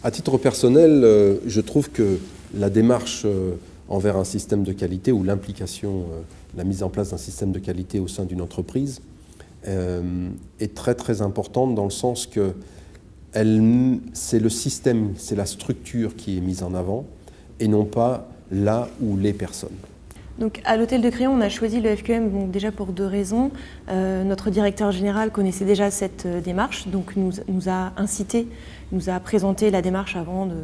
À titre personnel, je trouve que la démarche envers un système de qualité ou l'implication, la mise en place d'un système de qualité au sein d'une entreprise est très très importante dans le sens que c'est le système, c'est la structure qui est mise en avant et non pas la ou les personnes. Donc, à l'Hôtel de Crillon, on a choisi le FQM déjà pour deux raisons. Notre directeur général connaissait déjà cette démarche, donc nous a incité, nous a présenté la démarche avant de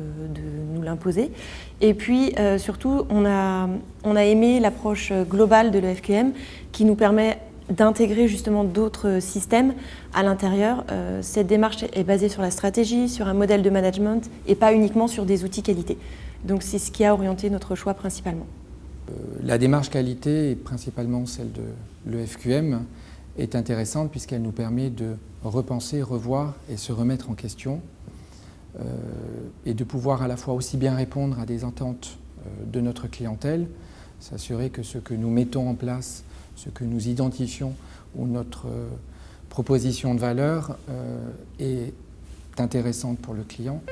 nous l'imposer. Et puis surtout, on a aimé l'approche globale de l'EFQM qui nous permet d'intégrer justement d'autres systèmes à l'intérieur. Cette démarche est basée sur la stratégie, sur un modèle de management et pas uniquement sur des outils qualité. Donc c'est ce qui a orienté notre choix principalement. La démarche qualité, et principalement celle de l'EFQM, est intéressante puisqu'elle nous permet de repenser, revoir et se remettre en question et de pouvoir à la fois aussi bien répondre à des attentes de notre clientèle, s'assurer que ce que nous mettons en place, ce que nous identifions ou notre proposition de valeur est intéressante pour le client.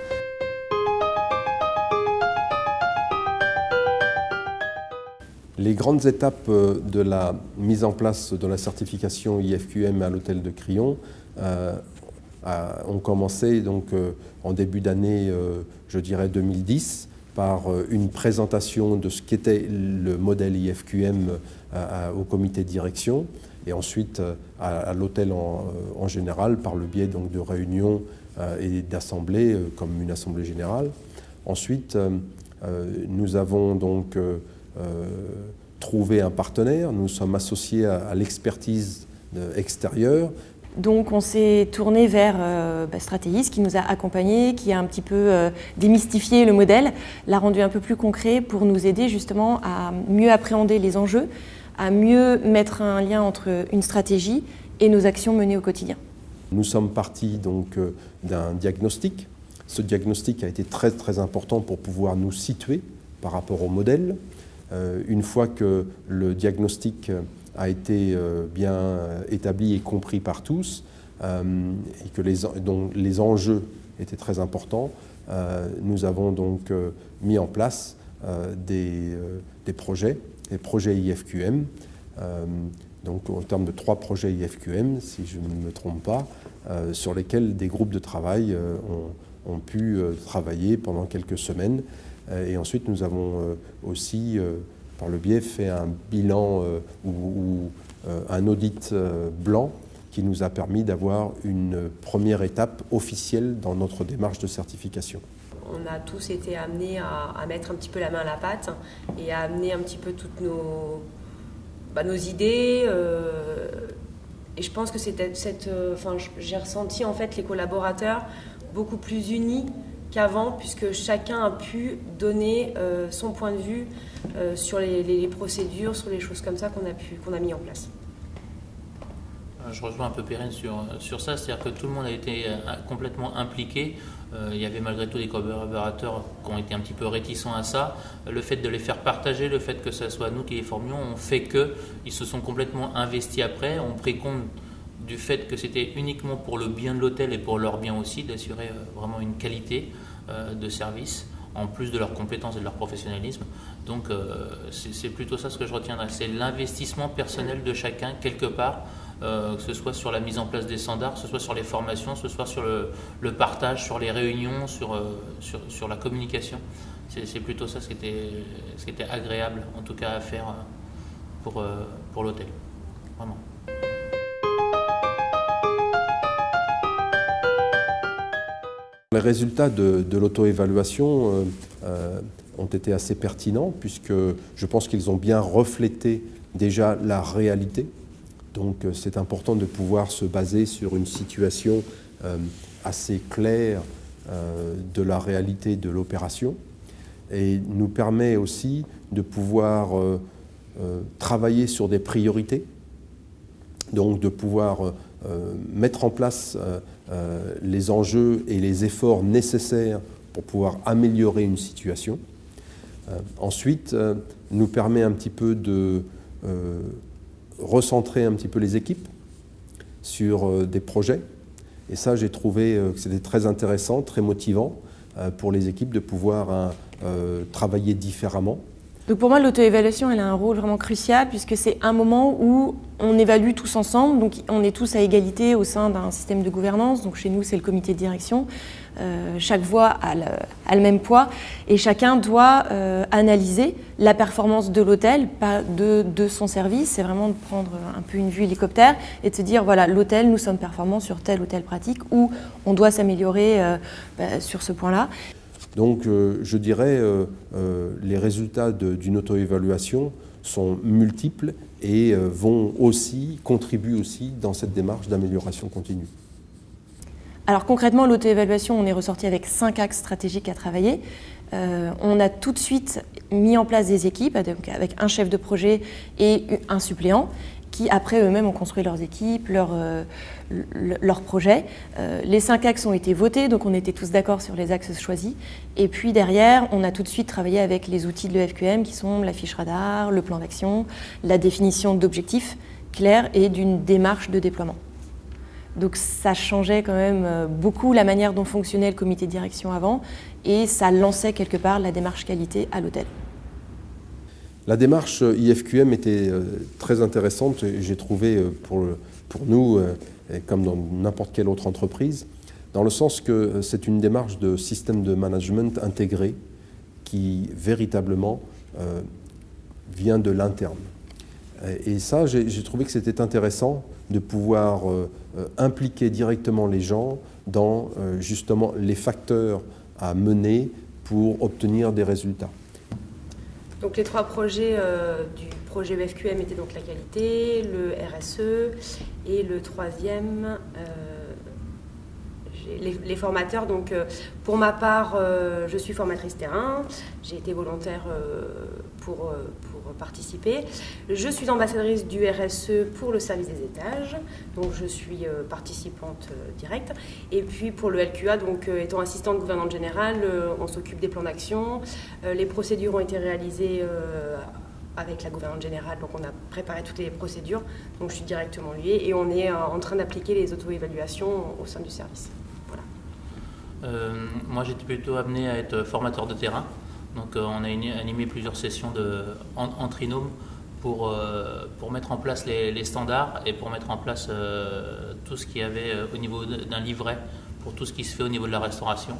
Les grandes étapes de la mise en place de la certification IFQM à l'Hôtel de Crillon ont commencé donc, en début d'année, je dirais 2010, par une présentation de ce qu'était le modèle IFQM au comité de direction et ensuite à l'hôtel en général par le biais donc, de réunions et d'assemblées comme une assemblée générale. Ensuite, nous avons donc trouvé un partenaire, nous sommes associés à l'expertise extérieure. Donc on s'est tourné vers Strategis qui nous a accompagnés, qui a un petit peu démystifié le modèle, l'a rendu un peu plus concret pour nous aider justement à mieux appréhender les enjeux, à mieux mettre un lien entre une stratégie et nos actions menées au quotidien. Nous sommes partis donc d'un diagnostic. Ce diagnostic a été très très important pour pouvoir nous situer par rapport au modèle. Une fois que le diagnostic a été bien établi et compris par tous et que les enjeux étaient très importants, nous avons donc mis en place des projets IFQM. Donc en termes de 3 projets IFQM, si je ne me trompe pas, sur lesquels des groupes de travail ont pu travailler pendant quelques semaines. Et ensuite, nous avons aussi, par le biais, fait un bilan ou un audit blanc qui nous a permis d'avoir une première étape officielle dans notre démarche de certification. On a tous été amenés à mettre un petit peu la main à la pâte et à amener un petit peu toutes nos idées. Et je pense que j'ai ressenti en fait les collaborateurs beaucoup plus unis qu'avant, puisque chacun a pu donner son point de vue sur les procédures, sur les choses comme ça qu'on a mis en place. Je rejoins un peu Perrine sur ça, c'est-à-dire que tout le monde a été complètement impliqué. Il y avait malgré tout des collaborateurs qui ont été un petit peu réticents à ça. Le fait de les faire partager, le fait que ce soit nous qui les formions, ont fait qu'ils se sont complètement investis après, ont pris compte du fait que c'était uniquement pour le bien de l'hôtel et pour leur bien aussi d'assurer vraiment une qualité de service en plus de leurs compétences et de leur professionnalisme. Donc c'est plutôt ça ce que je retiendrai, c'est l'investissement personnel de chacun quelque part, que ce soit sur la mise en place des standards, que ce soit sur les formations, que ce soit sur le partage, sur les réunions, sur la communication. C'est plutôt ça ce qui était agréable en tout cas à faire pour l'hôtel, vraiment. Les résultats de l'auto-évaluation ont été assez pertinents puisque je pense qu'ils ont bien reflété déjà la réalité. Donc c'est important de pouvoir se baser sur une situation assez claire de la réalité de l'opération et nous permet aussi de pouvoir travailler sur des priorités, donc de pouvoir mettre en place les enjeux et les efforts nécessaires pour pouvoir améliorer une situation. Ensuite, nous permet un petit peu de recentrer un petit peu les équipes sur des projets. Et ça, j'ai trouvé que c'était très intéressant, très motivant, pour les équipes de pouvoir travailler différemment. Donc pour moi, l'auto-évaluation, elle a un rôle vraiment crucial puisque c'est un moment où on évalue tous ensemble, donc on est tous à égalité au sein d'un système de gouvernance. Donc chez nous, c'est le comité de direction. Chaque voix a le même poids et chacun doit analyser la performance de l'hôtel, pas de son service. C'est vraiment de prendre un peu une vue hélicoptère et de se dire, voilà, l'hôtel, nous sommes performants sur telle ou telle pratique ou on doit s'améliorer sur ce point-là. Donc je dirais les résultats d'une auto-évaluation sont multiples et contribuent aussi dans cette démarche d'amélioration continue. Alors concrètement, l'auto-évaluation, on est ressorti avec 5 axes stratégiques à travailler. On a tout de suite mis en place des équipes donc avec un chef de projet et un suppléant qui après eux-mêmes ont construit leurs équipes, leurs projets. Les 5 axes ont été votés, donc on était tous d'accord sur les axes choisis. Et puis derrière, on a tout de suite travaillé avec les outils de l'EFQM qui sont la fiche radar, le plan d'action, la définition d'objectifs clairs et d'une démarche de déploiement. Donc ça changeait quand même beaucoup la manière dont fonctionnait le comité de direction avant et ça lançait quelque part la démarche qualité à l'hôtel. La démarche IFQM était très intéressante, j'ai trouvé pour nous, comme dans n'importe quelle autre entreprise, dans le sens que c'est une démarche de système de management intégré qui véritablement vient de l'interne. Et ça, j'ai trouvé que c'était intéressant de pouvoir impliquer directement les gens dans justement les facteurs à mener pour obtenir des résultats. Donc les 3 projets du projet EFQM étaient donc la qualité, le RSE et le 3e, les formateurs. Donc pour ma part, je suis formatrice terrain, j'ai été volontaire pour participer. Je suis ambassadrice du RSE pour le service des étages, donc je suis participante directe. Et puis pour le LQA, donc étant assistante gouvernante générale, on s'occupe des plans d'action. Les procédures ont été réalisées avec la gouvernante générale, donc on a préparé toutes les procédures, donc je suis directement liée et on est en train d'appliquer les auto-évaluations au sein du service. Voilà. Moi j'étais plutôt amené à être formateur de terrain. Donc on a animé plusieurs sessions en trinôme pour mettre en place les standards et pour mettre en place tout ce qu'il y avait au niveau d'un livret pour tout ce qui se fait au niveau de la restauration.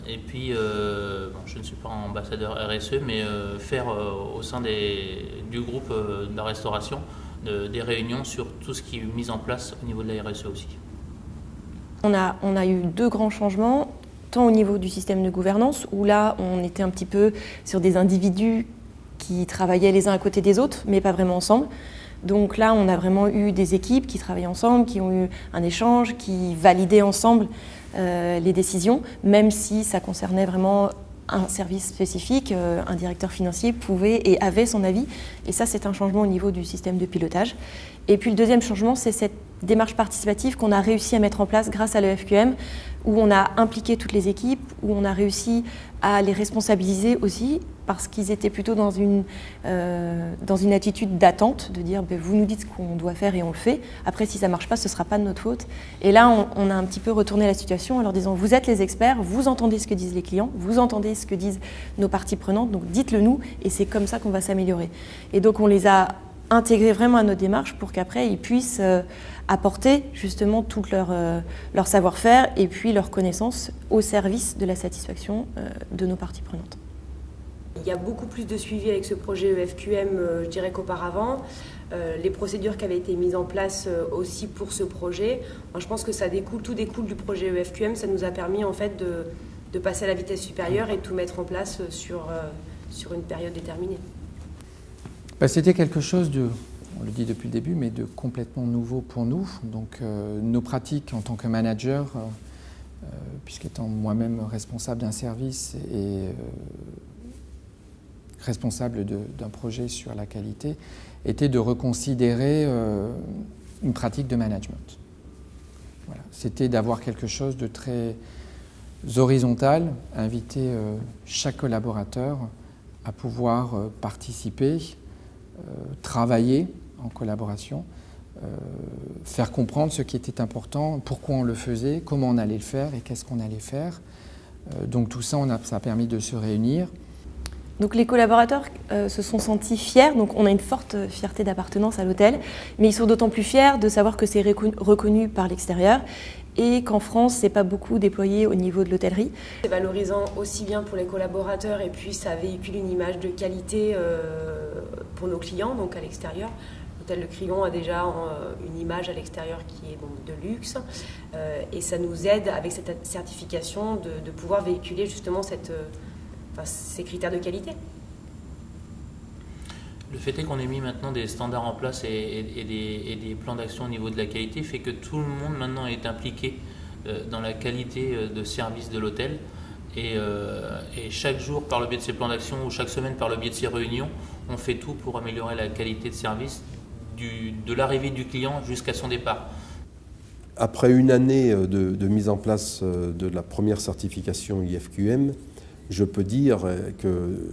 Et puis, je ne suis pas ambassadeur RSE, mais faire au sein du groupe de la restauration des réunions sur tout ce qui est mis en place au niveau de la RSE aussi. On a eu 2 grands changements. Tant au niveau du système de gouvernance, où là, on était un petit peu sur des individus qui travaillaient les uns à côté des autres, mais pas vraiment ensemble. Donc là, on a vraiment eu des équipes qui travaillaient ensemble, qui ont eu un échange, qui validaient ensemble les décisions, même si ça concernait vraiment un service spécifique, un directeur financier pouvait et avait son avis. Et ça, c'est un changement au niveau du système de pilotage. Et puis le deuxième changement, c'est cette démarche participative qu'on a réussi à mettre en place grâce à l'EFQM, où on a impliqué toutes les équipes, où on a réussi à les responsabiliser aussi, parce qu'ils étaient plutôt dans une attitude d'attente, de dire vous nous dites ce qu'on doit faire et on le fait. Après, si ça ne marche pas, ce ne sera pas de notre faute. Et là, on a un petit peu retourné la situation en leur disant vous êtes les experts, vous entendez ce que disent les clients, vous entendez ce que disent nos parties prenantes, donc dites-le nous, et c'est comme ça qu'on va s'améliorer. Et donc, on les a intégrés vraiment à notre démarche pour qu'après, ils puissent apporter justement tout leur savoir-faire et puis leur connaissance au service de la satisfaction de nos parties prenantes. Il y a beaucoup plus de suivi avec ce projet EFQM, je dirais qu'auparavant. Les procédures qui avaient été mises en place aussi pour ce projet, moi, je pense que tout découle du projet EFQM. Ça nous a permis en fait de passer à la vitesse supérieure et de tout mettre en place sur une période déterminée. C'était quelque chose on le dit depuis le début, mais de complètement nouveau pour nous. Donc nos pratiques en tant que manager, puisqu'étant moi-même responsable d'un service et responsable d'un projet sur la qualité, était de reconsidérer une pratique de management. Voilà. C'était d'avoir quelque chose de très horizontal, inviter chaque collaborateur à pouvoir participer, travailler en collaboration, faire comprendre ce qui était important, pourquoi on le faisait, comment on allait le faire et qu'est-ce qu'on allait faire, Donc tout ça, ça a permis de se réunir. Donc les collaborateurs se sont sentis fiers, donc on a une forte fierté d'appartenance à l'hôtel, mais ils sont d'autant plus fiers de savoir que c'est reconnu par l'extérieur et qu'en France, c'est pas beaucoup déployé au niveau de l'hôtellerie. C'est valorisant aussi bien pour les collaborateurs et puis ça véhicule une image de qualité pour nos clients, donc à l'extérieur. L'hôtel Le Crillon a déjà une image à l'extérieur qui est donc de luxe et ça nous aide avec cette certification de pouvoir véhiculer justement ces critères de qualité. Le fait est qu'on ait mis maintenant des standards en place et des plans d'action au niveau de la qualité fait que tout le monde maintenant est impliqué dans la qualité de service de l'hôtel et chaque jour par le biais de ces plans d'action ou chaque semaine par le biais de ces réunions, on fait tout pour améliorer la qualité de service de l'arrivée du client jusqu'à son départ. Après une année de mise en place de la première certification IFQM, je peux dire que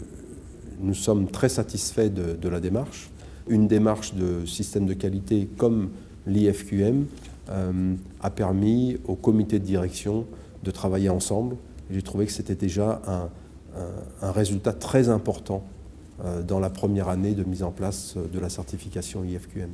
nous sommes très satisfaits de la démarche. Une démarche de système de qualité comme l'IFQM a permis au comité de direction de travailler ensemble. J'ai trouvé que c'était déjà un résultat très important dans la première année de mise en place de la certification IFQM.